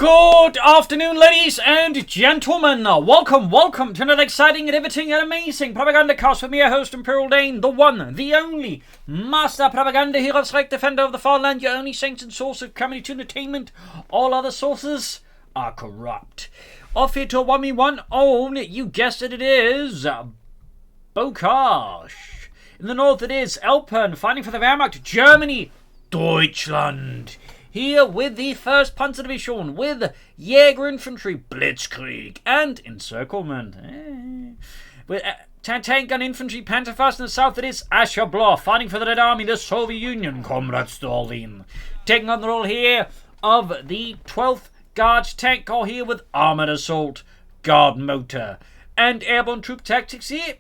Good afternoon, ladies and gentlemen. Welcome to another exciting and riveting and amazing Propagandacast with me, your host, Imperial Dane, the one, the only, Master Propaganda Hero, Strike Defender of the Fatherland, your only sanctioned source of comedy to entertainment. All other sources are corrupt. Off here to a 1v1 own, you guessed it is Bocage. In the north it is Elpern, fighting for the Wehrmacht, Germany, Deutschland. Here with the 1st Panzer Division, with Jaeger Infantry, Blitzkrieg, and Encirclement. With tank gun infantry, Panzerfaust in the south, it is Ashablois, fighting for the Red Army, the Soviet Union, Comrade Stalin. Taking on the role here of the 12th Guards Tank Corps here with Armored Assault, Guard Motor, and Airborne Troop Tactics here,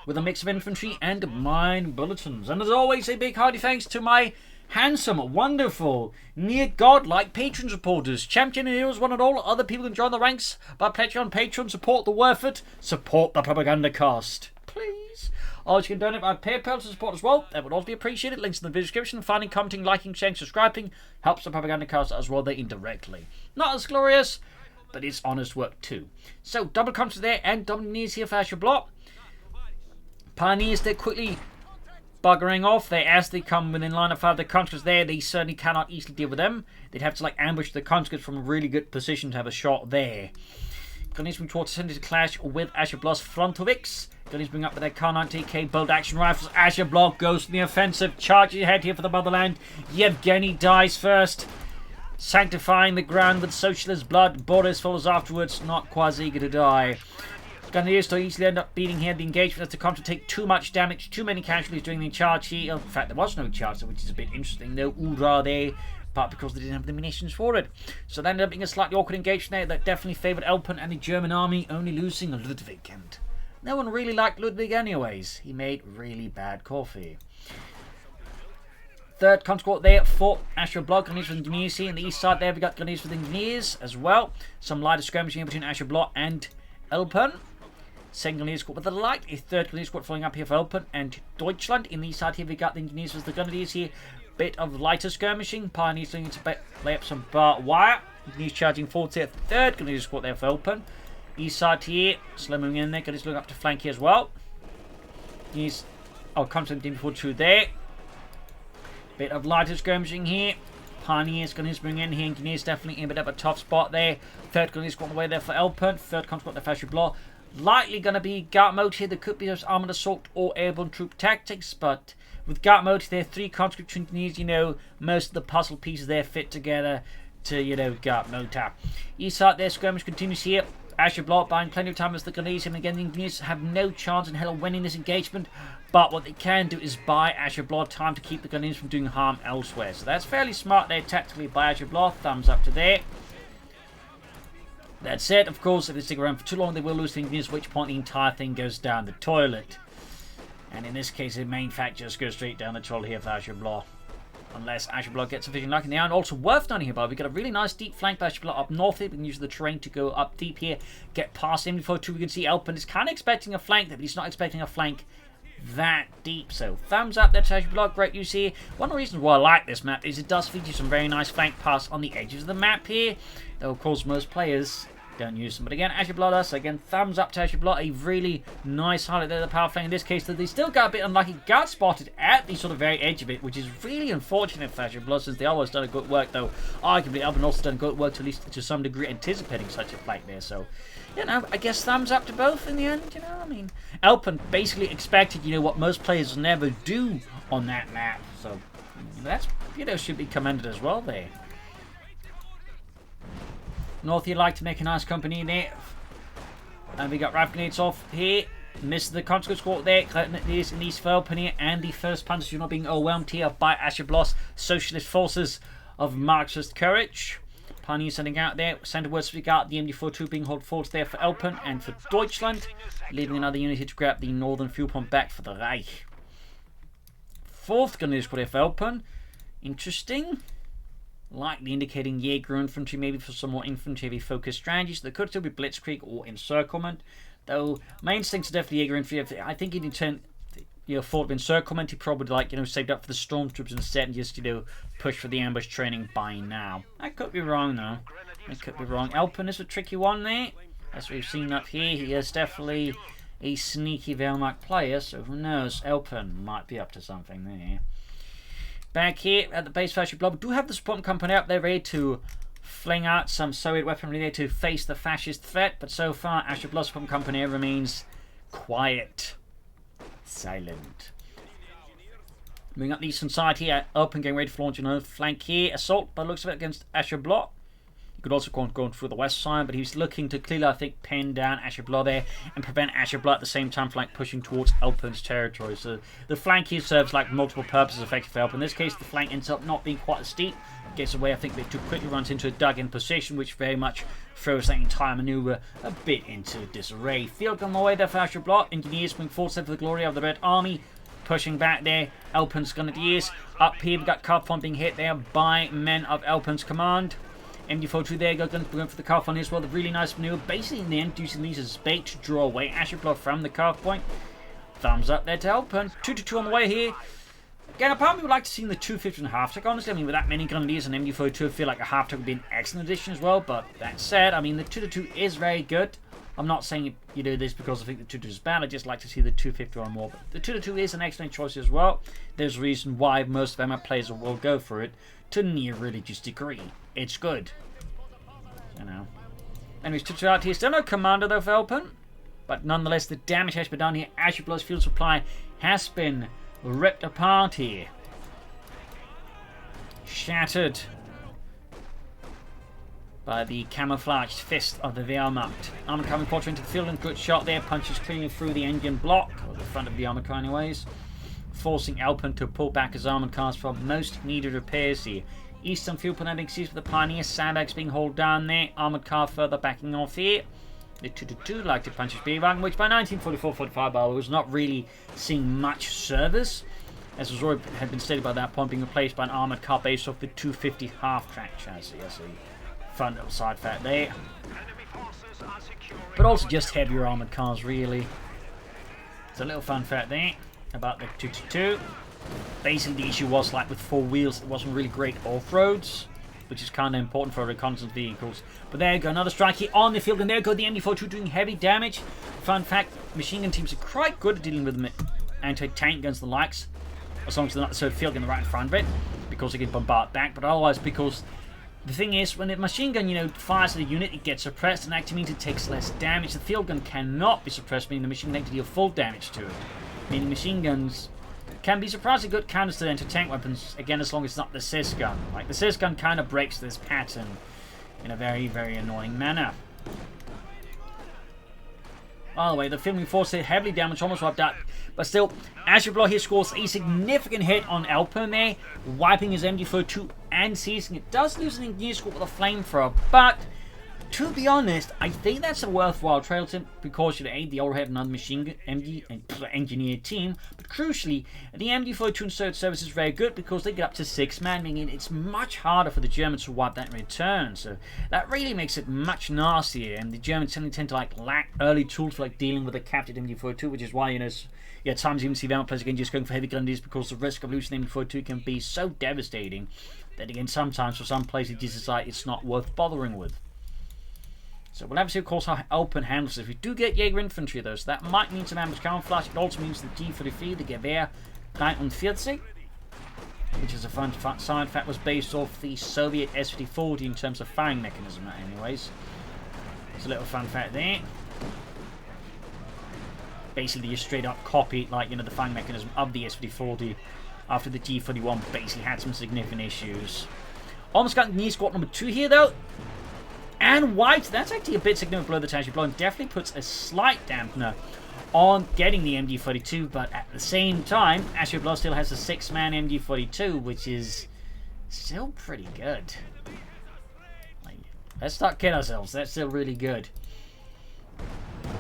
with a mix of infantry and mine bulletins. And as always, a big hearty thanks to my handsome, wonderful, near godlike patron supporters, champion and heroes, one and all. Other people can join the ranks by pledging on Patreon. Support the worth it. Support the Propagandacast, please. Or you can donate by PayPal to support as well. That would also be appreciated. Links in the video description. Finding, commenting, liking, sharing, subscribing helps the Propagandacast as well there indirectly. Not as glorious, but it's honest work too. So double counters there and double knees here for Ashablois. Pioneers, they're quickly buggering off there as they come within line of fire of the conscripts there. They certainly cannot easily deal with them. They'd have to ambush the conscripts from a really good position to have a shot there. Gunnies bring towards the center to clash with Ashablois Frontovics. Gunnies bring up with their Kar-90K bolt action rifles. Ashablois goes to the offensive, charging ahead here for the motherland. Yevgeny dies first, sanctifying the ground with socialist blood. Boris follows afterwards, not quite eager to die. Gunneers to easily end up beating here the engagement as the Contra take too much damage, too many casualties during the charge here. In fact, there was no charge, which is a bit interesting. No Udra there, but because they didn't have the munitions for it. So that ended up being a slightly awkward engagement there that definitely favoured Elpern and the German army, only losing Ludwig. And no one really liked Ludwig anyways. He made really bad coffee. 3rd conscript there for Ashablois, Gunneers with Engineers here. On the east side there, we got Gunneers with Engineers as well. Some lighter skirmishing between Ashablois and Elpern. 2nd Gunneer Squad with the light, a 3rd Gunneer Squad following up here for Elpern and Deutschland. In the east side here, we got the Engineers with the Gunneers here. Bit of lighter skirmishing. Pioneers looking to lay up some barbed wire. Engineers charging forward here. 3rd Gunneer Squad there for Elpern. East side here, slimming in there. Gunneers looking up to flank here as well. Engineers, comes from Team 42 there. Bit of lighter skirmishing here. Pioneers, Gunneers bring in here. Engineers definitely in a bit of a tough spot there. 3rd Gunneer Squad on the way there for Elpern. 3rd Conscript there for Ashablois. Likely going to be Guard mode here. There could be those Armored Assault or Airborne Troop Tactics, but with Guard mode there, 3 conscript engineers, most of the puzzle pieces there fit together to, Guard mode tap. East side there, skirmish continues here. Ashablois buying plenty of time as the Gunneers, and again, the Engineers have no chance in hell of winning this engagement, but what they can do is buy Ashablois time to keep the Gunneers from doing harm elsewhere. So that's fairly smart there tactically by Ashablois. Thumbs up to there. That said, of course, if they stick around for too long, they will lose the Engineers, at which point the entire thing goes down the toilet. And in this case, the main fact just goes straight down the toilet here for Ashablois. Unless Ashablois gets sufficient luck in the end. Also worth noting here, but we've got a really nice deep flank by Ashablois up north here. We can use the terrain to go up deep here, get past him before 2. We can see Elpern is kind of expecting a flank there, but he's not expecting a flank that deep. So thumbs up there to Ashablois. Great use here. One of the reasons why I like this map is it does feature some very nice flank pass on the edges of the map here. Though, of course, most players don't use them. But again, Ashablois does. So again, thumbs up to Ashablois. A really nice highlight there, the power flank. In this case, that they still got a bit unlucky. Got spotted at the sort of very edge of it, which is really unfortunate for Ashablois, since they always done a good work, though arguably Elpern also done good work, to at least to some degree, anticipating such a flank there. So, I guess thumbs up to both in the end, I mean, Elpern basically expected, what most players never do on that map. So, that's, should be commended as well there. North, you'd like to make a nice company there. And we got Rifle Grenades off here. Missed the conscript squad there. Grenadiers in East Elpern here. And the 1st Panzers not being overwhelmed here by Ashablois Socialist Forces of Marxist Courage. Pioneers sending out there. Centerwards we got the MD42 being held forward there for Elpern and for Deutschland. Leaving another unit here to grab the northern fuel pump back for the Reich. 4th Gunneer Squad here for Elpern. Interesting. Likely indicating Jaeger Infantry, maybe for some more infantry focused strategies. There could still be Blitzkrieg or Encirclement, though my instincts are definitely Jaeger Infantry. I think thought of encirclement, he probably like saved up for the stormtroopers instead and just push for the ambush training by now. I could be wrong though. I could be wrong. Elpern is a tricky one there, as we've seen up here. He is definitely a sneaky Wehrmacht player, so who knows? Elpern might be up to something there. Back here at the base for Ashablois, we do have the support company up there ready to fling out some Soviet weaponry there to face the fascist threat, but so far Ashablois support company remains quiet. Silent. Moving up the eastern side here, Elpern getting ready to launch another flank here. Assault by the looks of it against Ashablois. You could also go through the west side, but he's looking to clearly, I think, pin down Ashablois there and prevent Ashablois at the same time flank pushing towards Elpern's territory. So the flank here serves like multiple purposes effectively for Elpern. In this case, the flank ends up not being quite as steep. Gets away, I think, a bit too quickly, runs into a dug-in position, which very much throws that entire maneuver a bit into disarray. Field on the way there for Ashablois. Engineers moving forward for the glory of the Red Army. Pushing back there, Elpern's Grenadiers. Up here, we've got Carpon being hit there by men of Elpern's command. MD42 there, going for the Carpon here as well. The really nice maneuver. Basically, in the end, using these as bait to draw away Ashablois from the carve point. Thumbs up there to Elpern. 2-2 on the way here. Again, a part of me would like to see the 250 and a half tech. Honestly, I mean, with that many Grenadiers and MD42, I feel like a half tech would be an excellent addition as well. But that said, I mean, the 2-2 is very good. I'm not saying you do this because I think the 2-2 is bad. I just like to see the 250 or more. But the 2-2 is an excellent choice as well. There's a reason why most of them players will go for it to near religious degree. It's good. Anyways, 2-2 out here. Still no commander though for Elpern. But nonetheless, the damage has been done here. Ashablois' field supply has been ripped apart here. Shattered by the camouflaged fist of the Wehrmacht. Armored car reporter into the field and good shot there. Punches cleanly through the engine block, or the front of the armored car anyways. Forcing Elpern to pull back his armored cars for most needed repairs here. Eastern field planning sees with the Pioneer. Sandbags being hauled down there. Armored car further backing off here. The 2-2 like to punch his B-Wagon, which by 1944-45 by the way was not really seeing much service, as was already had been stated by that point, being replaced by an armoured car based off the 250 half-track chassis. That's a fun little side fact there. But also just heavier armoured cars, really. It's a little fun fact there about the 2-2. Basically, the issue was like with four wheels, it wasn't really great off-roads, which is kind of important for reconnaissance vehicles. But there you go, another strike here on the field, and there you go, the MD42 doing heavy damage. Fun fact, machine gun teams are quite good at dealing with anti-tank guns and the likes, as long as they're not so field gun right in front of it, because they can bombard back, but otherwise, because the thing is, when a machine gun, fires at a unit, it gets suppressed, and that actually means it takes less damage. The field gun cannot be suppressed, meaning the machine gun can deal full damage to it. Meaning machine guns can be surprisingly good counters to anti-tank weapons, again, as long as it's not the SIS gun. Like, the SIS gun kind of breaks this pattern in a very, very annoying manner. By the way, the filming force hit heavily damaged, almost wiped out. But still, Ashablois here scores a significant hit on Elpern there, wiping his MD42 and seizing it. Does lose an engineer score with a flamethrower, but to be honest, I think that's a worthwhile trail tip because they already have another machine engineer team. But crucially, the MD42 in third service is very good because they get up to 6-man, meaning it's much harder for the Germans to wipe that in return. So that really makes it much nastier, and the Germans tend to lack early tools for dealing with a captured MD42, which is why at times you even see Wehrmacht players again just going for heavy grenadiers because the risk of losing MD42 can be so devastating that again sometimes for some players it just decide it's not worth bothering with. So we'll have to see, of course, how Elpern handles this. We do get Jaeger infantry, though, so that might mean some ambush camouflage. It also means the G43, the Gewehr 43, which is a fun side fact, was based off the Soviet S-5040 in terms of firing mechanism, anyways. It's a little fun fact there. Basically, you straight up copied, the firing mechanism of the S-5040 after the G41 basically had some significant issues. Almost got knee squad number 2 here, though. And white, that's actually a bit significant below the Ashablois and definitely puts a slight dampener on getting the MD42, but at the same time, Ashablois still has a 6-man MD42, which is still pretty good. Let's not kid ourselves, that's still really good.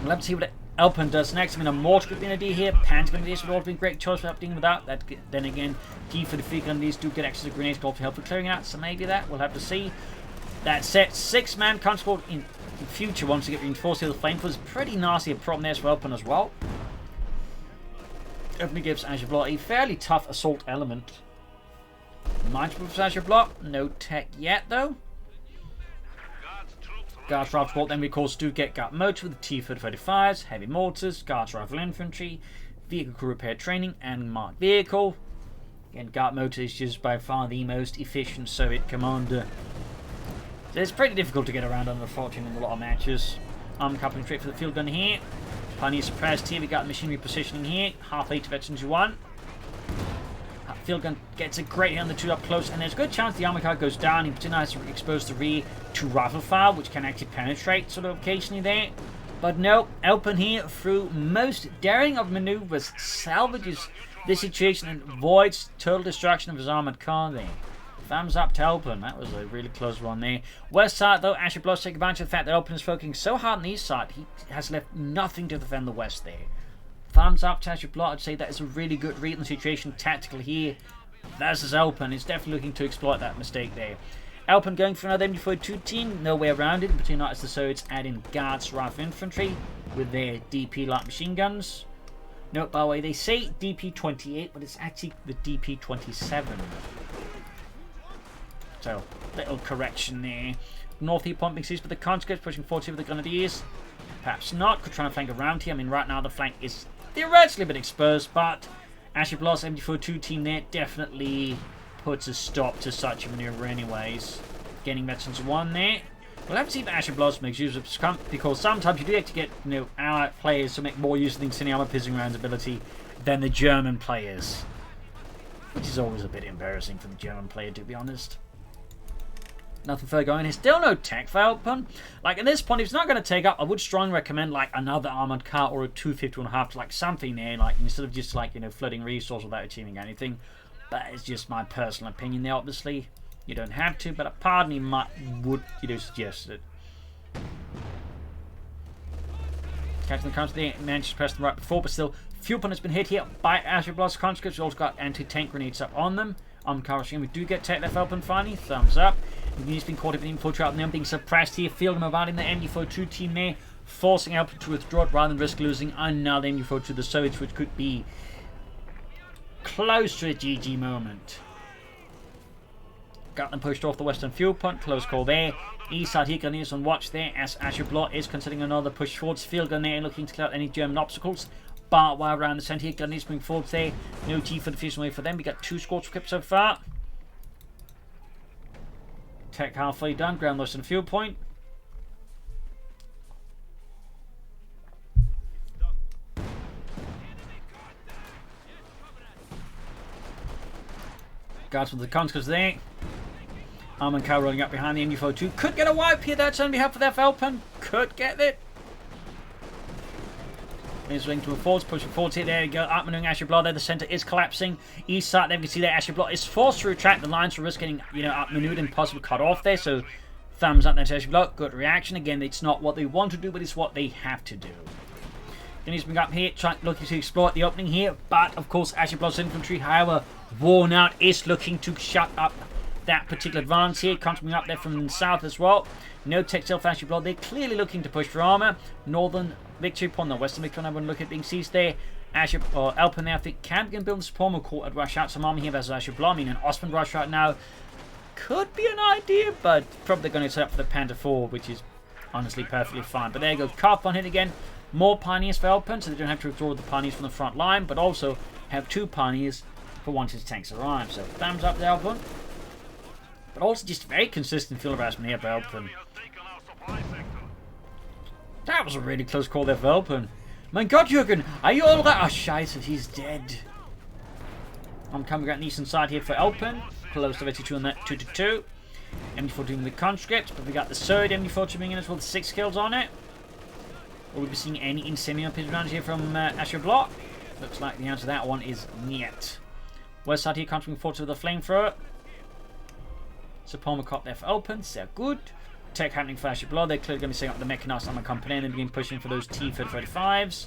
We'll have to see what Elpern does next. I mean, a mortar grenadier here, Panzer grenadiers would also be a great choice for dealing with that. Then again, G43 grenadiers do get access to grenades called for help with clearing out, so maybe that, we'll have to see. That set, 6-man control in future once you get reinforced here. The flamethrowers is pretty nasty a problem there for Elpern as well. Definitely gives Ashablois a fairly tough assault element. Mindful of Ashablois, no tech yet though. Guards Rifle, then we of course do get Guard Motor with the T-35s, Heavy Mortars, Guards Rifle Infantry, Vehicle Crew Repair Training, and Marked Vehicle. Again, Guard Motor is just by far the most efficient Soviet commander. So it's pretty difficult to get around under Fortune in a lot of matches. Armor coupling straight for the field gun here. Pioneer suppressed here, we got machinery positioning here. Half 8 veterans you want. Field gun gets a great hit on the 2 up close, and there's a good chance the armor car goes down. In particular, has to expose the rear to rifle fire, which can actually penetrate sort of occasionally there. But no, Elpern here, through most daring of maneuvers, salvages this situation and avoids total destruction of his armored car there. Thumbs up to Elpern. That was a really close one there. West side, though, Ashablois take advantage of the fact that Elpern is focusing so hard on the east side, he has left nothing to defend the west there. Thumbs up to Ashablois. I'd say that is a really good read on the situation tactical here. Versus Elpern. He's definitely looking to exploit that mistake there. Elpern going for another MG42 team. No way around it. Between that as the Soviets add in Guards Rifle Infantry with their DP light machine guns. Note, by the way, they say DP28, but it's actually the DP27. So, little correction there. North here pumping seas with the conscripts, pushing forward here with the grenadiers. Perhaps not. Could try and flank around here. I mean, right now the flank is theoretically a bit exposed, but Ashablois' MG42 team there definitely puts a stop to such a maneuver anyways. Getting veterans 1 there. We'll have to see if Ashablois makes use of scum, because sometimes you do have to get, you know, our players to make more use of the Incendiary Pissing Rounds ability than the German players. Which is always a bit embarrassing for the German player, to be honest. Nothing further going. There's still no tech for Elpern. Like, at this point, if it's not going to take up, I would strongly recommend, like, another armored car or a 251.5, like, something there, like, instead of just, like, you know, flooding resource without achieving anything. But it's just my personal opinion there, obviously. You don't have to, but a part of me would, you know, suggest it. Catching the conscript there, managed to press them right before, but still, fuel pump has been hit here by Ashablois conscripts. We've also got anti-tank grenades up on them. Armored car machine, we do get tech left Elpern finally. Thumbs up. He's been caught up in infiltrate and then being suppressed here. Field about in the MG42 team there, forcing Elpern to withdraw it rather than risk losing another MG42 to the Soviets, which could be close to a GG moment. Got them pushed off the western fuel pump. Close call there. East side here, Grenadiers on watch there as Ashablois is considering another push forwards. Field gun there, looking to clear out any German obstacles. Barbed wire around the centre here. Grenadiers moving forwards there. No T for the fusion way for them. We got 2 squads equipped so far. Tech halfway done. Ground lost in the fuel point. Guards with the conscripts there. Armoured car rolling up behind the MG42. Could get a wipe here. That's on behalf of their Elpern. Could get it. He's linked to a forwards, pushing forwards here. There you go. Outmaneuvering Ashablois there. The centre is collapsing. East side, there we can see that Ashablois is forced to retract. The lines are risk getting, you know, outmaneuvered and possibly cut off there. So, thumbs up there to Ashablois. Good reaction. Again, it's not what they want to do, but it's what they have to do. Then he's been up here, looking to exploit the opening here. But, of course, Ashablois' infantry, however worn out, is looking to shut up that particular advance here. Coming up there from the south as well. No tech still for Ashablois. They're clearly looking to push for armour. Northern victory upon the western victory. I want to look at being seized there. Elpern there, I think, can begin building support. We'll call it rush out some army here versus Ashablois. I mean, an Osman rush right now could be an idea, but probably going to set up for the Panther 4, which is honestly perfectly fine. But there you go. Carp on hit again. More pioneers for Elpern, so they don't have to withdraw the pioneers from the front line, but also have 2 pioneers for once his tanks arrive. So thumbs up to Elpern. But also just very consistent field harassment here for Elpern. That was a really close call there for Elpern. My God, Jürgen, are you all right? Oh, scheiße, he's dead. I'm coming around the eastern side here for Elpern. Close to 82 on that 2-2. MG4 doing the conscript, but we got the third MG4 coming in as well with 6 kills on it. Will we be seeing any incendiary pit rounds here from Ashablois? Looks like the answer to that one is niet. West side here, coming forward to the flamethrower. Support cop there for Elpern, sehr good. Tech happening for Ashablois. They're clearly going to be setting up the mechanized armor company and begin pushing for those T-35s.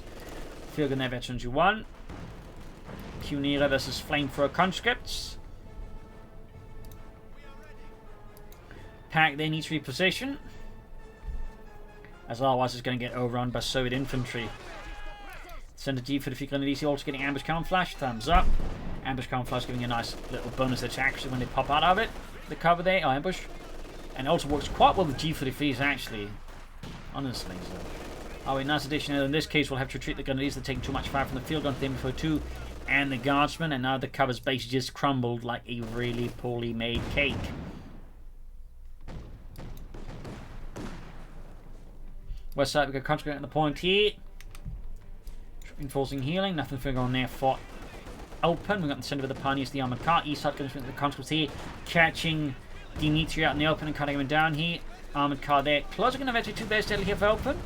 Field gun there, veterans you won. Pioneer versus flamethrower conscripts. Pack they need to reposition, as otherwise it's going to get overrun by Soviet infantry. Center G for the Grenadiers also getting ambush camouflage. Thumbs up. Ambush camouflage giving a nice little bonus attack actually when they pop out of it. The cover there, ambush. And also works quite well with G33s actually. Honestly, so. Oh, a nice addition. In this case, we'll have to retreat the Grenadiers. They're taking too much fire from the field gun, the Infantry and the Guardsmen. And now the cover's basically just crumbled like a really poorly made cake. West side, we got Conscript at the point here. Enforcing healing, nothing further on there for Elpern. We've got the center of the Pioneers, the armored car. East side going to the Conscripts here, catching Dimitri out in the open and cutting him down here. Armored car there. Closing an eventually 2 base deadly here for Elpern.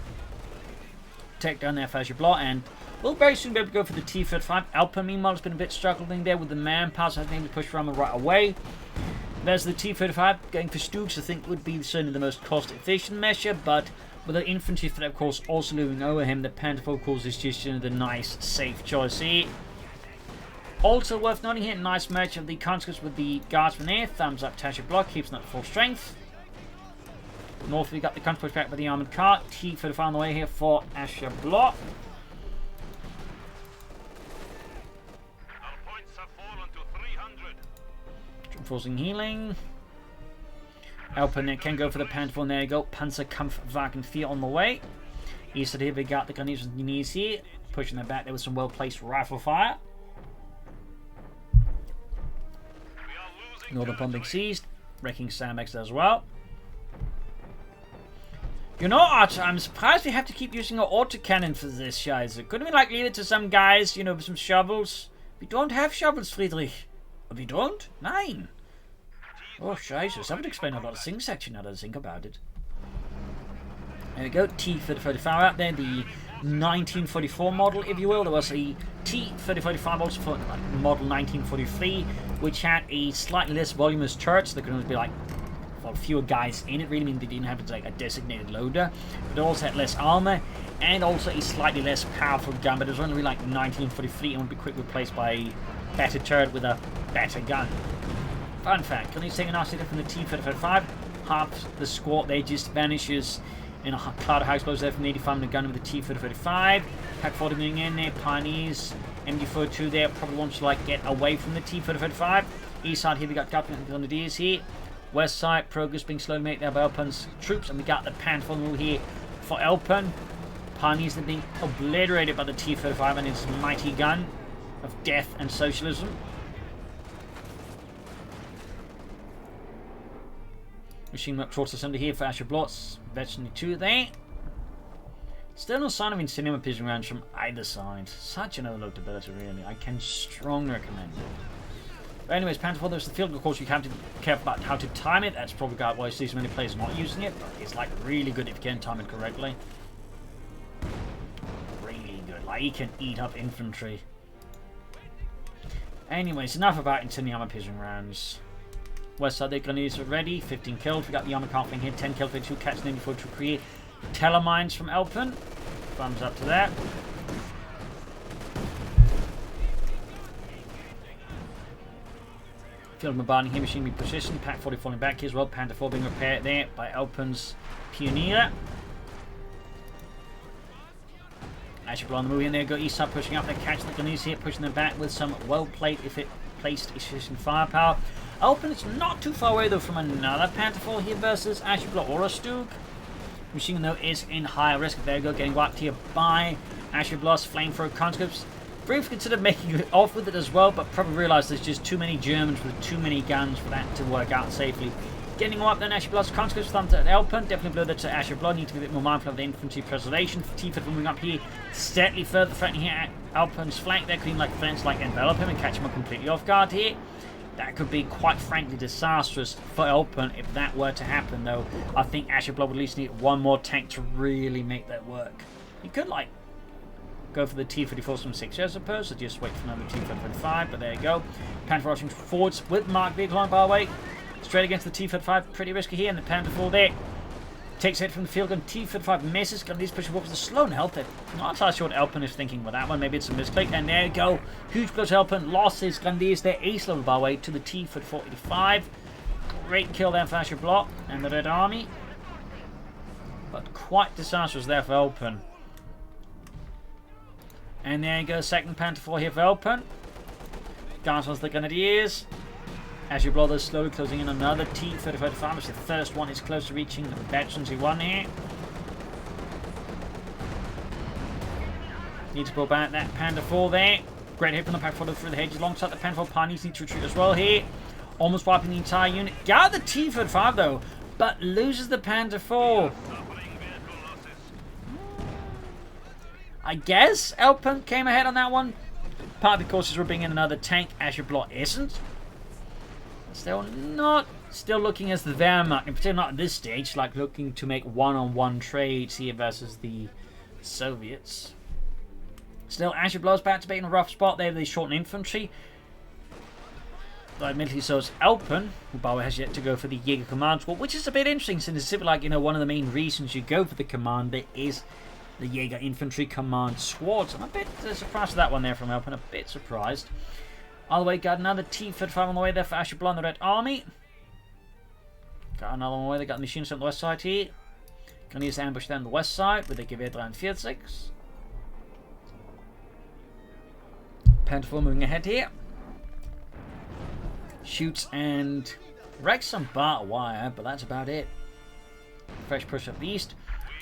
Take down there for Ashablois, and we'll very soon be able to go for the T-35. Elpern, meanwhile, has been a bit struggling there with the manpower, so I think we push Rama right away. There's the T-35 going for Stooks. I think would be certainly the most cost-efficient measure, but with the infantry threat, of course, also looming over him, the Panther, of course, is just the nice, safe choice here. Also worth noting here, nice match of the Conscripts with the Guardsmen there. Thumbs up to Ashablois, keeps them at full strength. North, we got the Conscripts back with the armored car. T-35 on the way here for Ashablois. Our points have fallen to 300. Enforcing healing. Elpern can go for the Panther, and there you go. Panzerkampfwagen 4 on the way. East of here, we got the Grenadiers and the knees here. Pushing them back there with some well-placed rifle fire. Northern pumping seized. Wrecking sandbags as well. You know, Archer, I'm surprised we have to keep using our autocannon for this, Scheiße. Couldn't we, like, leave it to some guys, with some shovels? We don't have shovels, Friedrich. We don't? Nein. Oh, Scheiße. That would explain a lot of things, actually, now that I think about it. There we go. T-3045 out there. The 1944 model, if you will. There was a T-3045 also for model 1943, which had a slightly less voluminous turret, so there could only be, like, fewer guys in it. Really mean they didn't have like a designated loader, but it also had less armor and also a slightly less powerful gun, but it was only like 1943 and would be quickly replaced by a better turret with a better gun. Fun fact, can you take an RC from the T-35? Half the squad there just vanishes in a cloud of high explosives there from the 85 and a gun with the T-35. Pack 40 moving in there, Pioneers, MD-42 there, probably wants to like get away from the T-35. East side here we got Government Grenadiers here. West side, progress being slowly made there by Elpern's troops, and we got the Panther move here for Elpern. Pioneers are being obliterated by the T-35 and its mighty gun of death and socialism. Machine up towards the center here for Ashablois. Veteran 2 there. Still no sign of Incendium piercing rounds from either side. Such an overlooked ability, really. I can strongly recommend it. But anyways, Panther, there's the field. Of course, you have to be careful about how to time it. That's probably why you see so many players not using it. But it's like really good if you can time it correctly. Really good. Like, you can eat up infantry. Anyways, enough about Incendium armor piercing rounds. West side, the Grenadiers are ready. 15 killed. We got the armor car thing here. 10 killed for 2 cats. 94 to create telemines from Elpern. Thumbs up to that. Field bombarding here, machine being positioned. Pack 40 falling back here as well. Panther 4 being repaired there by Elpern's Pioneer. Ashablois on the move in there. Go east side, pushing up. They're catching the Grenadiers here, pushing them back with some well-placed, efficient firepower. Elpern is not too far away though from another Panther 4 here versus Ashablois or a Stug. Machine though is in high risk. There you go, getting wiped here by Ashablois flamethrower conscripts. Briefly considered making it off with it as well, but probably realised there's just too many Germans with too many guns for that to work out safely. Getting wiped then Ashablois conscripts thumped at Elpern. Definitely blow that to Ashablois. Need to be a bit more mindful of the infantry preservation. T-50 moving up here, steadily further threatening here at Elpern's flank. There could like fence like envelop him and catch him completely off guard here. That could be quite frankly disastrous for Elpern if that were to happen though. I think Ashablois would at least need one more tank to really make that work. He could like go for the T-34 from 6 years, I suppose, so just wait for another T-35, but there you go. Panther rushing forwards with marked vehicle on, by the way. Straight against the T-35, pretty risky here, and the Panther 4 there. Takes a hit from the field gun, T-35 misses, Grenadiers pushing forward with a slow and health. Not entirely sure what Elpern is thinking with that one, maybe it's a misclick, and there you go. Huge blow to Elpern, lost his Grenadiers there, ace level by the way, to the T-45. Great kill there for Ashablois and the Red Army. But quite disastrous there for Elpern. And there you go, second Panther 4 here for Elpern. Guards the Grenadiers. Ashablois slowly closing in another T-35, which the first one is close to reaching the veterans who won here. Need to pull back that Panther 4 there. Great hit from the Pack 4 through the hedges alongside the Panther 4. Pioneers need to retreat as well here. Almost wiping the entire unit. Got the T-35 though, but loses the Panther 4. I guess Elpern came ahead on that one. Partly because he's bringing in another tank. Ashablois isn't. Still looking as the Wehrmacht, in particular not at this stage, like looking to make one-on-one trades here versus the Soviets. Still, Ashablois back to be in a rough spot there with the shortened infantry. Though admittedly so is Elpern, who by the way has yet to go for the Jaeger command squad, which is a bit interesting since it's like, you know, one of the main reasons you go for the commander is the Jaeger infantry command squads. I'm a bit surprised with that one there from Elpern, a bit surprised. All the way, got another T-35 on the way there for Ashablois and the Red Army. Got another one on the way, they got the machines on the west side here. Gonna use the ambush down the west side with the Gewehr 43. Panther 4 moving ahead here. Shoots and wrecks some barbed wire, but that's about it. Fresh push up the east.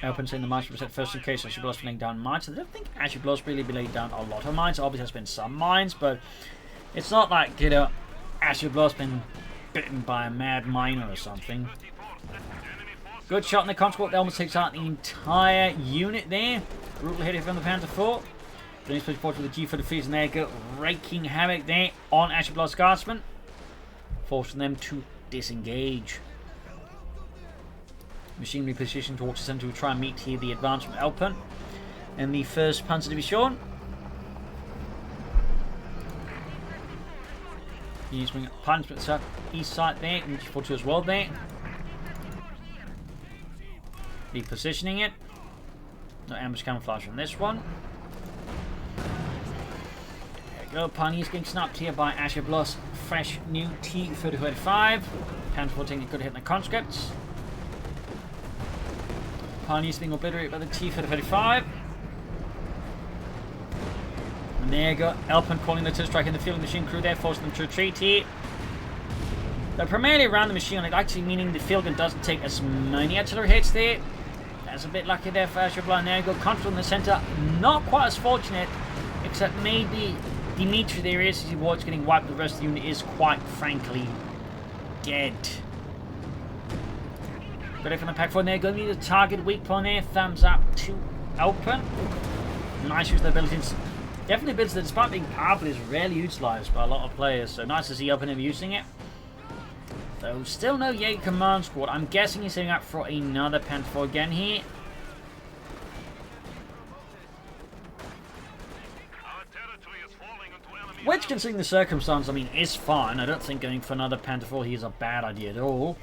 Elpern saying the mines were set first in case Ashablois laying down mines. I don't think Ashablois really be laying down a lot of mines. Obviously, there's been some mines, but it's not like, you know, Ashablois been bitten by a mad miner or something. Good shot in the conscript. Almost takes out the entire unit there. Brutal hit from the Panther 4. Then he's pushing forward with the G-43s, and there you go, raking havoc there on Ashablois Guardsmen, forcing them to disengage. Machinery position towards the centre to try and meet here the advance from Elpern and the 1st Panzer Division. He's bringing up Panzer east side there, and G42 as well there. Repositioning it. No ambush camouflage on this one. There we go. Pioneers getting snapped here by Ashablois. Fresh new T-35. Panther 4 taking a good hit in the conscripts. Pioneers being obliterated by the T-35. And there you go. Elpern calling the to strike in the field machine crew there, forcing them to retreat here. They're primarily around the machine, like actually meaning the field gun doesn't take as many artillery hits there. That's a bit lucky there for Ashablois. And there you go. Control in the centre. Not quite as fortunate, except maybe Dimitri there is, as he was getting wiped. The rest of the unit is quite frankly dead. But from the Pack 4 there, going to be the target weak point there. Thumbs up to Elpern. Nice use of the abilities. Definitely abilities that, despite being powerful, is rarely utilised by a lot of players. So nice to see Elpern using it. Though still no Jaeger command squad. I'm guessing he's setting up for another Panther 4 again here. Which, considering the circumstance, I mean, is fine. I don't think going for another Panther 4 here is a bad idea at all.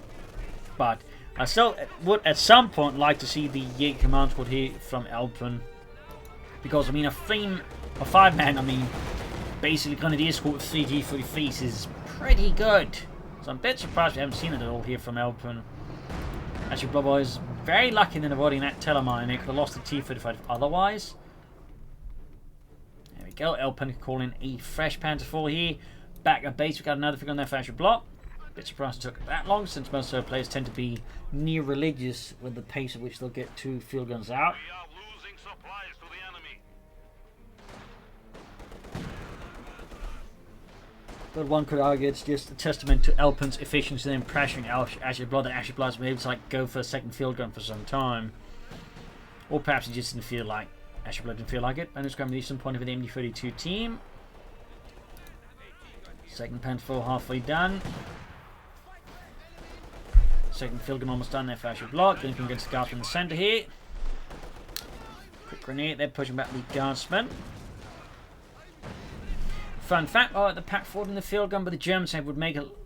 But I still would, at some point, like to see the Jaeger command squad here from Elpern. Because, I mean, a 5-man, I mean, basically Grenadier squad with 3 G43s is pretty good. So I'm a bit surprised we haven't seen it at all here from Elpern. Actually, Ashablois is very lucky in avoiding that telemine. They could have lost the T-35 otherwise. There we go. Elpern calling a fresh Panther 4 here. Back at base, we've got another figure on there for Ashablois. Bit surprised it took that long, since most of our players tend to be near religious with the pace at which they'll get 2 field guns out. We are losing supplies to the enemy. But one could argue it's just a testament to Elpern's efficiency in pressuring Ashablois that Ashablois has been able to like go for a second field gun for some time. Or perhaps he just didn't feel like Ashablois didn't feel like it. And it's going to be some point for the MD32 team. Second Panther 4 halfway done. Second field gun almost done there for Ashablois. Going against the guardsman in the centre here. Quick grenade, they're pushing back the guardsmen. Fun fact, the Pack 40 in the field gun, but the Germans would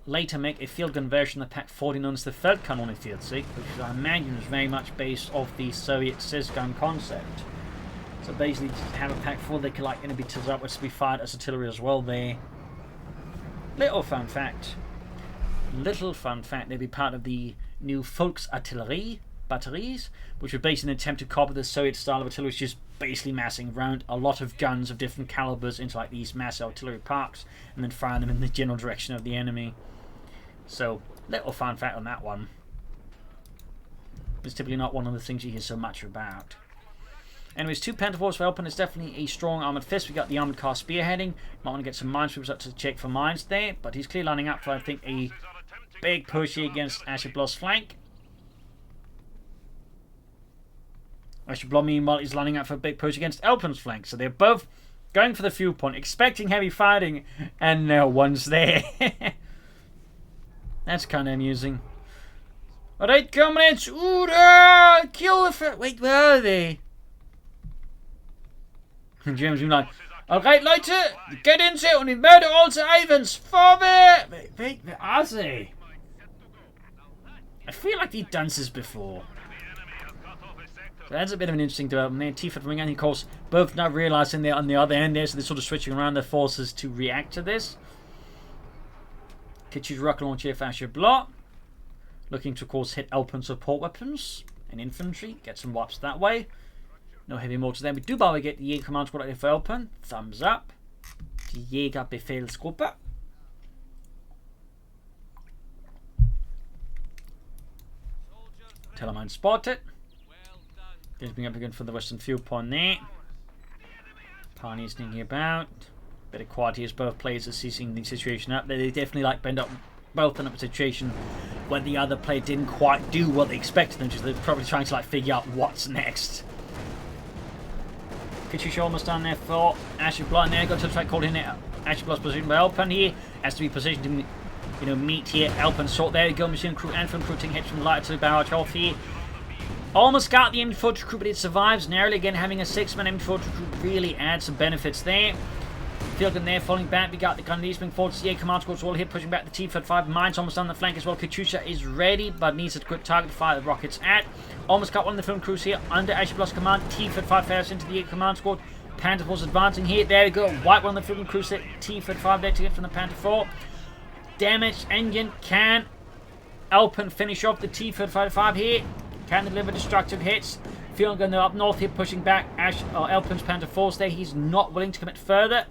later make a field gun version of the Pack 40 known as the Feldkanone Field Sieg, which I imagine is very much based off the Soviet SIS gun concept. So basically, just have a Pack 4 that could like be tilted upwards to be fired as artillery as well there. Little fun fact, they'd be part of the new Volksartillerie, batteries, which were basically an attempt to copy the Soviet style of artillery, which is basically massing around a lot of guns of different calibers into like these mass artillery parks and then firing them in the general direction of the enemy. So, little fun fact on that one. It's typically not one of the things you hear so much about. Anyways, 2 Pentafors for Elpern is definitely a strong armoured fist. We got the armoured car spearheading. Might want to get some minesweepers up to check for mines there, but he's clearly lining up for, I think, a big push here against Ashablois' flank. Ashablois, meanwhile, is lining up for a big push against Elpern's flank. So they're both going for the fuel point, expecting heavy fighting, and no one's there. That's kind of amusing. Alright, comrades! Hoorah! Kill the wait, where are they? And James will be like, alright, Leute, get into it and murder all the Ivans! Forward! Wait, where are they? I feel like they've done this before. So that's a bit of an interesting development there. T-Fed ring, and of course, both now realizing they're on the other end there, so they're sort of switching around their forces to react to this. Kitsch's rocket launcher for Ashablois. Looking to, of course, hit Elpern support weapons and infantry. Get some wipes that way. No heavy mortars there. We do, by the way, get the Jaeger command squad out there for Elpern. Thumbs up. Die Jaeger Befehlsgruppe. Telemine spotted. Getting bring up again for the western fuel point there. Parney sneaking about. Bit of quiet here as both players are seizing the situation up. They definitely like bend up both in a situation where the other player didn't quite do what they expected them to. They're probably trying to like figure out what's next. Kitsch's almost down there for Ashablois, and there got to try calling it Ashablois position by Elpern here. Has to be positioned in, you know, meet here. Elpern sort there you go, machine crew and from crew taking hits from the light to the barrage off here. Almost got the infantry crew, but it survives narrowly. Again, having a 6-man infantry crew really adds some benefits there. Fielden there falling back. We got the Gunneries being forward. CA command squads all here pushing back the T-35 mines almost on the flank as well. Katyusha is ready but needs a quick target to fire the rockets at. Almost got one of the film crews here under Ashablois' command. T-35 fires into the command squad. Panther Force advancing here. There we go. Wipe one of the film crews here. T-35 there to get from the Panther 4. Damaged engine. Can Elpern finish off the T-35 here? Can deliver destructive hits. Fielden up north here pushing back Elpern's Panther Force there. He's not willing to commit further.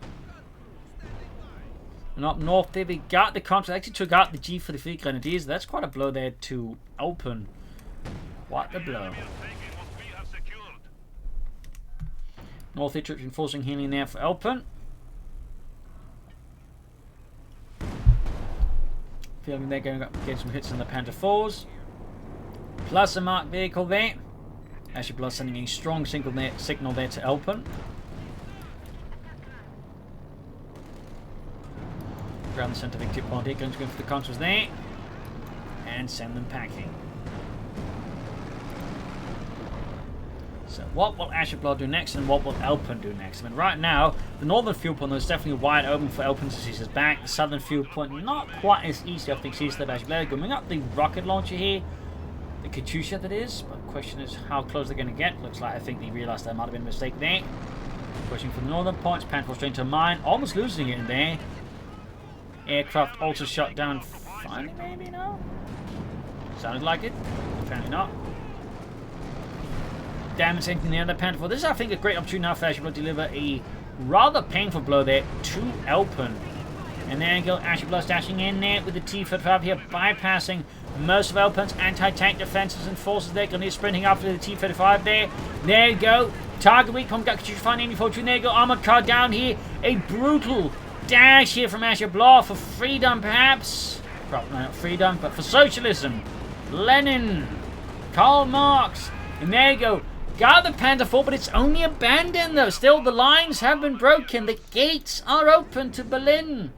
And up north there we got the contract. Actually took out the G43 Grenadiers. That's quite a blow there to Elpern. What a blow. North here troops enforcing healing there for Elpern. Feeling they're going up against some hits on the Panther 4s. Plus a marked vehicle there. Ashablois sending a strong signal there to Elpern. Around the centre victory point here, going to go for the contras there. And send them packing. So what will Ashablois do next and what will Elpern do next? I mean, right now, the northern fuel point is definitely wide open for Elpern to seize his back. The southern fuel point, not quite as easy, I think, seized that Ashablois. Going up the rocket launcher here. The Katyusha, that is. But the question is how close they're going to get. Looks like I think they realised there might have been a mistake there. Pushing for the northern points. Panther straight into a mine. Almost losing it in there. Aircraft also shot down. Finally, maybe? No? Sounded like it. Apparently not. Damage in the other Panther 4. This is, I think, a great opportunity now for Ashablois to deliver a rather painful blow there to Elpern. And there you go, Ashablois dashing in there with the T-35 here, bypassing most of Elpern's anti-tank defenses and forces there. Grenadiers sprinting after the T-35 there. There you go. Target weak point, got Katyusha finding any fortune. There you go, armored car down here. A brutal dash here from Ashablois for freedom, perhaps. Probably not freedom, but for socialism. Lenin, Karl Marx. And there you go. Got the Panther 4, but it's only abandoned though. Still, the lines have been broken. The gates are open to Berlin.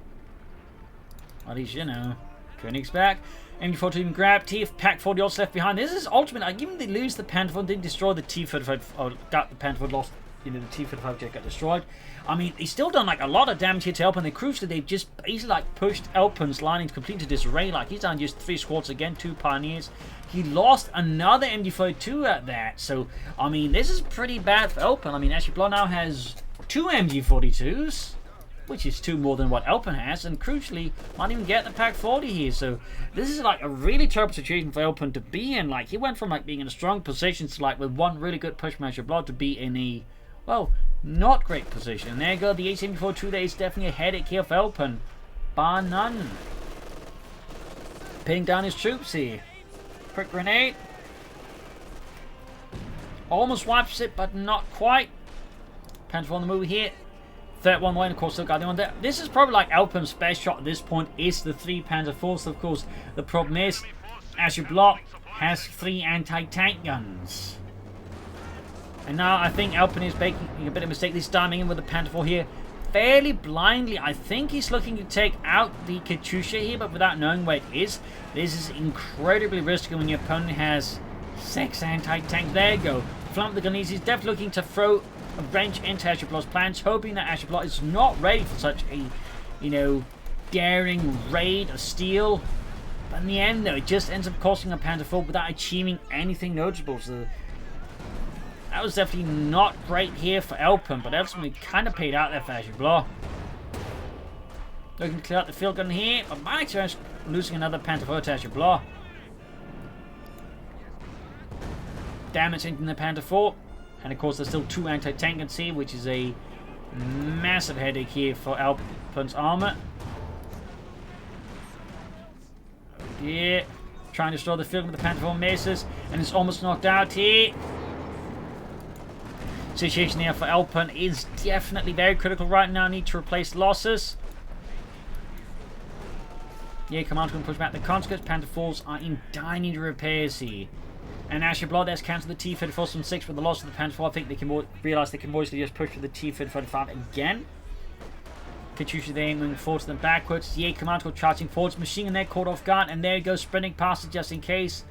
At least, you know. Königsberg. MG4 to even grab. Pack 40 also left behind. This is ultimate. Like, even they lose the Panther 4, didn't destroy the T-35. Oh, got the Panther 4, lost. You know, the T-35 jet got destroyed. I mean, they still done like a lot of damage here to Elpern. They crucially, they've just basically like pushed Elpern's line completely to disarray. Like, he's down just 3 squads again, 2 pioneers. He lost another MG42 at that. So, I mean, this is pretty bad for Elpern. I mean, Ashablois now has 2 MG42s. which is 2 more than what Elpern has, and crucially, might even get the Pack 40 here. So this is like a really terrible situation for Elpern to be in. Like, he went from like being in a strong position to like with one really good push from Ashablois to be in a, well, not great position. And there you go, the 874-2 there is definitely a headache here for Elpern, bar none. Pinning down his troops here. Quick grenade. Almost wipes it, but not quite. Panzer on the move here. Third one away, and of course still got the one there. This is probably like Elpern's best shot at this point, is the 3 Panzer force. Of course, the problem is Ashablois has 3 anti-tank guns. And now I think Elpern is making a bit of a mistake. He's diving in with the Panzer 4 here fairly blindly. I think he's looking to take out the Katyusha here, but without knowing where it is. This is incredibly risky when your opponent has 6 anti-tanks. There you go. Flump the Gunese. He's definitely looking to throw a wrench into Ashablois' plans, hoping that Ashablois is not ready for such a, you know, daring raid or steal. But in the end, though, it just ends up costing a Panzer IV without achieving anything notable. So that was definitely not great here for Elpern, but ultimately kind of paid out there for Ashablois. Looking to clear out the field gun here, but my experience losing another Panzer IV to Ashablois. Damage into the Panzer IV. And of course there's still 2 anti-tank guns here, which is a massive headache here for Elpern's armor. Oh dear. Trying to destroy the field with the Panzer IV misses, and it's almost knocked out here. Situation here for Elpern is definitely very critical right now. Need to replace losses. Yeah, Command's going to push back the conscripts. Panzer IVs are in dire need of repairs here. And Ashablois has cancelled the T-34 from 6 with the loss of the Panzer IV. I think they can realise they can mostly just push for the T-35 again. Katyusha there moving forward to them backwards. The Command Squad charging forwards. Machine gun there caught off guard. And there you go, sprinting past it just in case.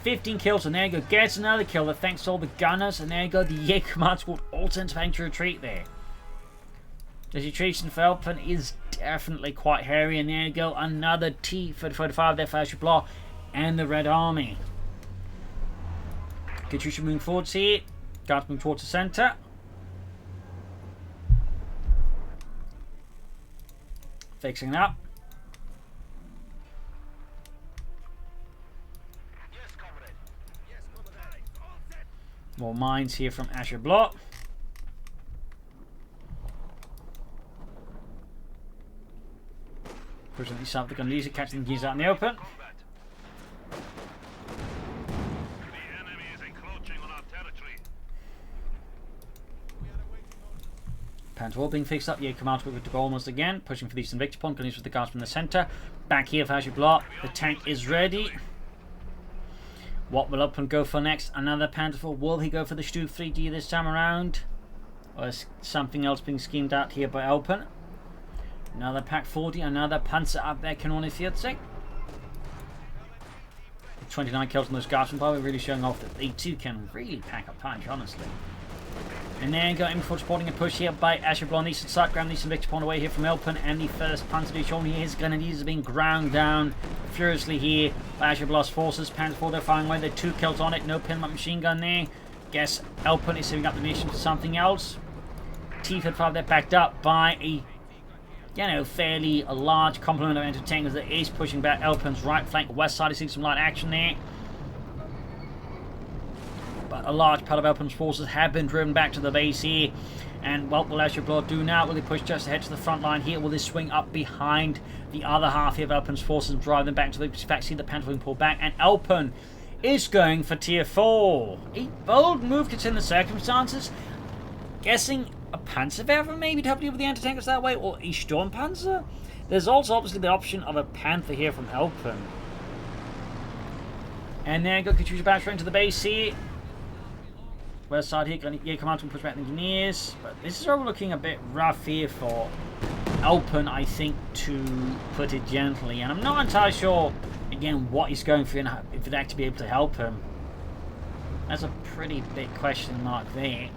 15 kills, and there you go. Gets another kill thanks to all the gunners. And there you go, the Command Squad all turns back to retreat there. The situation for Elpern is definitely quite hairy. And there you go, another T-35 there for Ashablois and the Red Army. Katyusha moving forwards here. Guards moving towards the centre. Fixing it up. More mines here from Ashablois. Pushing these up, they're going to lose it, catching the gears out in the open. Panzer IV being fixed up. Yeah, Command Squad to go almost again. Pushing for the Eastern Victory Point. Going to use the guards from the centre. Back here for Ashablois. The tank is ready. What will Elpern go for next? Another Panzer IV. Will he go for the Stu 3D this time around? Or is something else being schemed out here by Elpern? Another Pack 40. Another Panzer up there. Kanone 40. 29 kills on those guards from probably really showing off that they too can really pack a punch, honestly. And then got him for supporting a push here by Ashablois. Needs to start grabbing some victory point away here from Elpern. And the first Panzer Division here. His grenadiers are being ground down furiously here by Ashablois' forces. Panzer IV, they're firing away. They're 2 kills on it. No pinlock machine gun there. Guess Elpern is saving up the mission for something else. T-35, they're backed up by a, you know, fairly large complement of anti-tankers that is pushing back Elpern's right flank. West side is seeing some light action there. But a large part of Elpern's forces have been driven back to the base here. And what will Ashablois do now? Will they push just ahead to the front line here? Will they swing up behind the other half here of Elpern's forces and drive them back to the back? See the Panzer being pulled back. And Elpern is going for tier 4. A bold move considering the circumstances. Guessing a Panzerwerfer maybe to help deal with the anti-tankers that way, or a Sturmpanzer? There's also obviously the option of a Panther here from Elpern. And there you go, Katyusha back straight into the base here. West side here, yeah, Command to push back the engineers. But this is all looking a bit rough here for Elpern, I think, to put it gently. And I'm not entirely sure, again, what he's going for and if it'd actually be able to help him. That's a pretty big question mark there.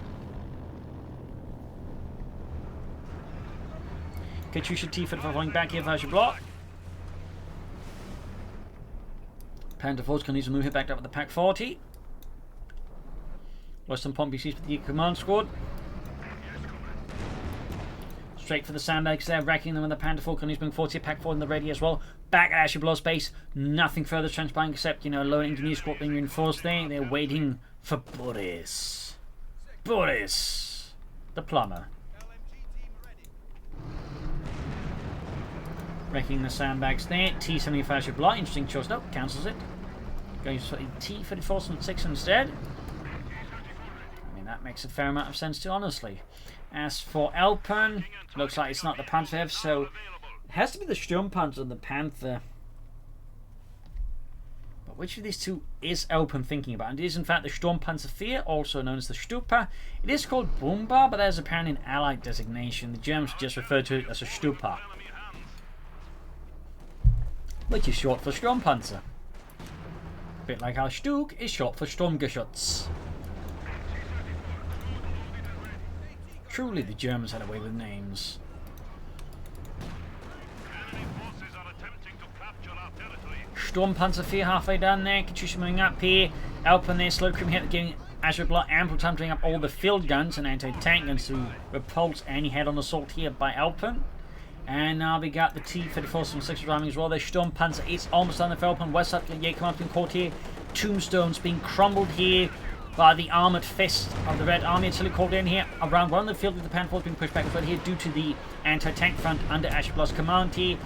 Katyusha T-35 falling back here for Ashablois. Panzer IV's going to use a move here back up with the Pack 40. Lost some Pomp BCs with the command squad. straight for the sandbags there, wrecking them with the Panther Falcon. He's being 40 pack forward in the ready as well. Back at Ashablois base. Nothing further transpiring except, low engineer squad being reinforced there. They're waiting for Boris. Boris, the plumber. Wrecking the sandbags there. T-75 Ashablois. Interesting choice. Nope, cancels it. Going for the T-34 instead. I mean, that makes a fair amount of sense too, honestly. As for Elpern, looks like it's not the Panther, so it has to be the Sturmpanzer and the Panther. But which of these two is Elpern thinking about? And it is in fact the Sturmpanzer 4, also known as the Stupa. It is called Bomber, but there's apparently an allied designation. The Germans just refer to it as a Stupa, which is short for Sturmpanzer. A bit like how Stug is short for Sturmgeschütz. Truly, the Germans had a way with names. Sturmpanzer 4 halfway down there. Katyusha moving up here. Elpern there, slow creeping here, giving Ashablois ample time to bring up all the field guns and anti-tank guns to repulse any head-on assault here by Elpern. And now we got the T-34 driving as well. There's Sturmpanzer. It's almost on the Elpern. West side, Jaeger command's been caught here. Tombstones being crumbled here by the armoured fist of the Red Army until it called in here. Around one of the field with the Panther being pushed back as well here due to the anti-tank front under Ashablois' command here.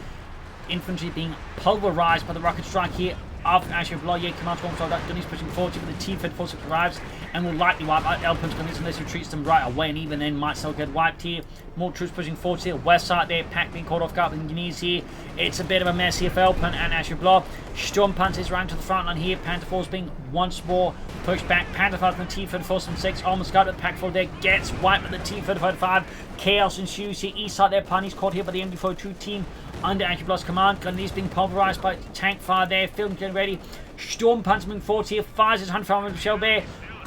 Infantry being pulverized by the rocket strike here of Ashablois. Jaeger command's going for that. Gunny's pushing forward for the T-34 arrives and will likely wipe out Elpern's gunners unless he retreats them right away, and even then might still get wiped here. More troops pushing forward here. West side there, Pack being caught off guard with engineers here. It's a bit of a mess here for Elpern and Ashablois. Sturmpanzer is running to the front line here. Panther 4 is being once more pushed back. Panther 5 from the T-34 almost got it. Pack 4 there gets wiped at the T-35. Chaos ensues here. East side there, Pani's caught here by the MD-42 team under Ashablois' command. Gunners being pulverized by tank fire there. Field getting ready. Sturmpanzer moving forward here. Fires his 100 shell there.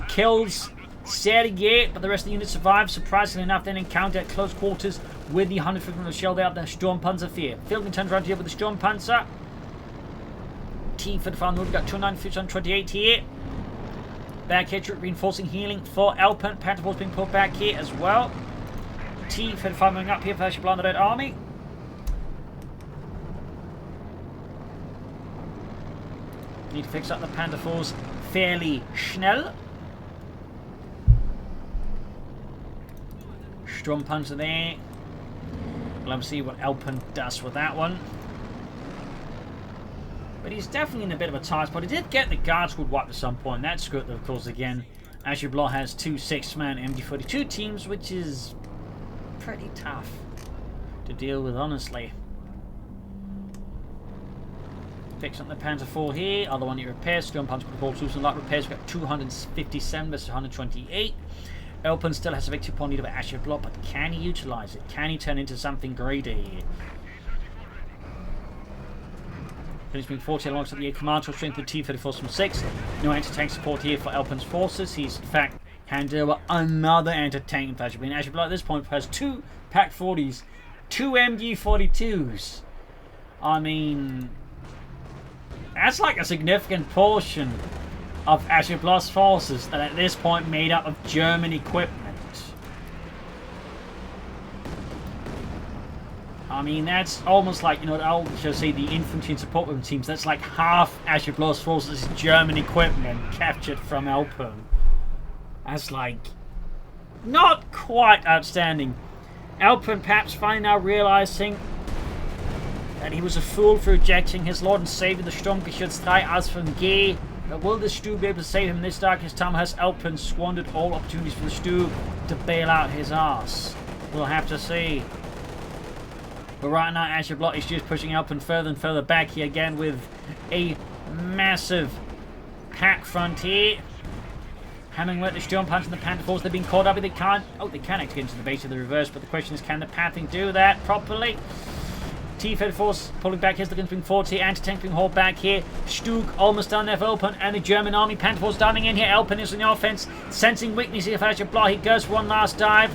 Kills Sergei, but the rest of the unit survives. Surprisingly enough, then encounter at close quarters with the 150 shell there of the Sturmpanzer 4. Fielding turns around here with the Sturmpanzer. T-35 we've got 209 here. Back here, troop reinforcing healing for Elpern. Panther 4 being pulled back here as well. T-35 moving up here for Ashablois and the Red Army. Need to fix up the Panther 4s fairly schnell. Sturmpanzer there. We'll see what Elpern does with that one. But he's definitely in a bit of a tight spot. He did get the guard squad wiped at some point. That's good, of course, again. Ashablois has 2 6-man MD-42 teams, which is pretty tough to deal with, honestly. Fix up the Panther 4 here. Other one he repairs. Sturmpanzer with the ball tools and light repairs. We've got 257 versus 128. Elpern still has a victory point lead over Ashablois, but can he utilize it? Can he turn into something greater here? Finishing 40 alongside the Jaeger command to strengthen the T-34 from 6. No anti-tank support here for Elpern's forces. He's in fact handed over another anti-tank infantry. And Ashablois at this point has 2 Pack 40s, 2 MG42s. I mean, that's like a significant portion of Ashablois' forces that at this point made up of German equipment. I mean, that's almost like, I'll just say the infantry and support weapon teams. That's like half Ashablois' forces is German equipment captured from Elpern. That's like not quite outstanding. Elpern perhaps finally now realizing that he was a fool for rejecting his Lord and Savior, the Sturmgeschütz 3 as from G. But will the Stu be able to save him in this darkest time? Has Elpern squandered all opportunities for the Stu to bail out his ass? We'll have to see. But right now, Ashablois is just pushing Elpern further and further back here again with a massive pack front here. Hammering with the Sturmpanzer and the Panther 4s. They've been caught up, but they can't. Oh, they can actually get into the base of the reverse, but the question is, can the Panthering do that properly? T-34 pulling back. Here's the guns being forward here. Anti-tank being hauled back here. Stug almost down there for Elpern and the German army. Panther 4's diving in here. Elpern is on the offense. Sensing weakness here for Ashablois. He goes for one last dive.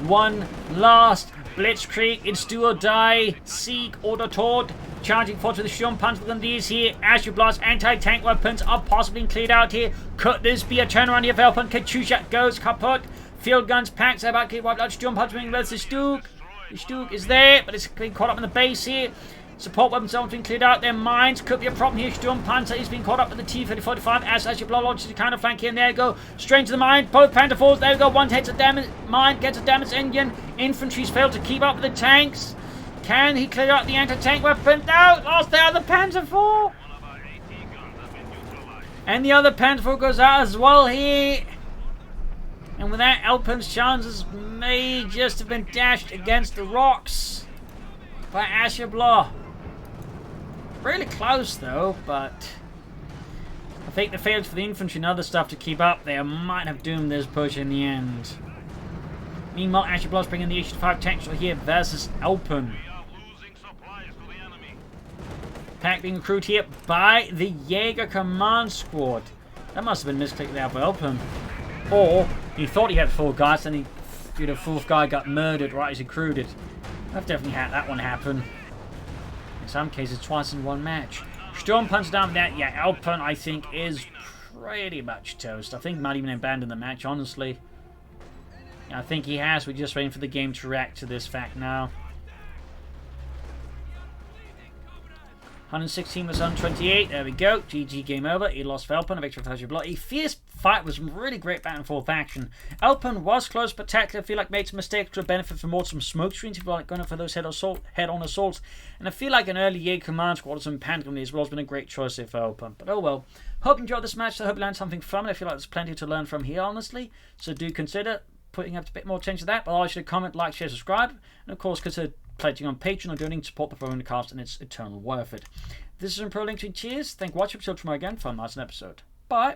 One last blitzkrieg. It's do or die. Sieg oder Tod. Charging forward to the Sturmpanzer with these here. Ashablois' anti-tank weapons are possibly cleared out here. Could this be a turnaround here for Elpern? Katyusha goes kaput. Field guns, packs, about wiped out. Sturmpanzer being versus Stug. The Stug is there, but it's being caught up in the base here. Support weapons have been cleared out. Their mines could be a problem here. Sturmpanzer is being caught up with the T-3045 as Ashablois launches the counter flank here. And there you go. Straight to the mine. Both Panther 4s. There we go. One hits a damage mine, gets a damaged engine. Infantry's failed to keep up with the tanks. Can he clear out the anti-tank weapon? No! Lost the other Panther 4. And the other Panther 4 goes out as well here. And with that, Elpern's chances may just have been dashed against the rocks by Ashablois. Really close though, but I think the failures for the infantry and other stuff to keep up there might have doomed this push in the end. Meanwhile, Ashablois bringing the H5 tanks here versus Elpern. Pack being recruited here by the Jaeger command squad. That must have been misclicked there by Elpern. Or he thought he had 4 guys, and the 4th guy got murdered right as he recruited. I've definitely had that one happen. In some cases, twice in one match. Sturmpanzer down with that. Yeah, Elpern, I think, is pretty much toast. I think he might even abandon the match, honestly. Yeah, I think he has. We're just waiting for the game to react to this fact now. 116 was 128. There we go. GG, game over. He lost for Elpern. A victory for Ashablois. A fierce fight was really great back and forth action. Elpern was close, but tactically I feel like made some mistakes to benefit from more some smoke screens. People like going for those head-on assaults. And I feel like an early Jaeger command squad and Panther as well has been a great choice here for Elpern. But oh well. Hope you enjoyed this match. I hope you learned something from it. I feel like there's plenty to learn from here, honestly. So do consider putting up a bit more attention to that. But I should comment, like, share, subscribe. And of course, consider pledging on Patreon or donating to support the Propagandacast, and it's eternal worth it. This is Pro Link to cheers. Thank you for watching. Episode tomorrow again for a nice episode. Bye.